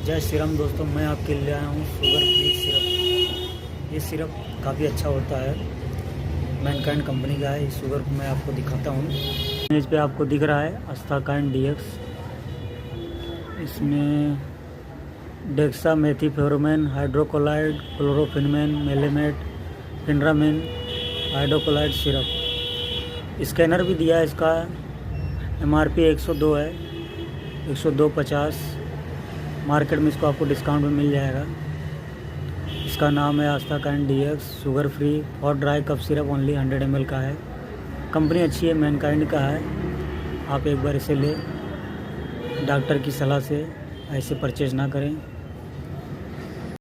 जय श्री राम दोस्तों, मैं आपके लिए आया हूँ शुगर फ्री सिरप। ये सिरप काफ़ी अच्छा होता है, मैनकाइंड कंपनी का है। इस शुगर को मैं आपको दिखाता हूँ। इमेज पे आपको दिख रहा है अस्ताकाइंड डीएक्स। इसमें DEXA मेथिफेरोमेन, hydrocolloid, क्लोरोफिनमेन, मेलेमेट, फिनरामिन, hydrocolloid syrup. Scanner भी दिया है। इसका MRP 102 है, 102.50। मार्केट में इसको आपको डिस्काउंट में मिल जाएगा। इसका नाम है अस्ताकाइंड डीएक्स शुगर फ्री और dry cough syrup. Only 100 ml का है। कंपनी अच्छी है, मैनकाइंड का है। आप एक बार इसे ले, डॉक्टर की सलाह से ऐसे परचेज ना करें।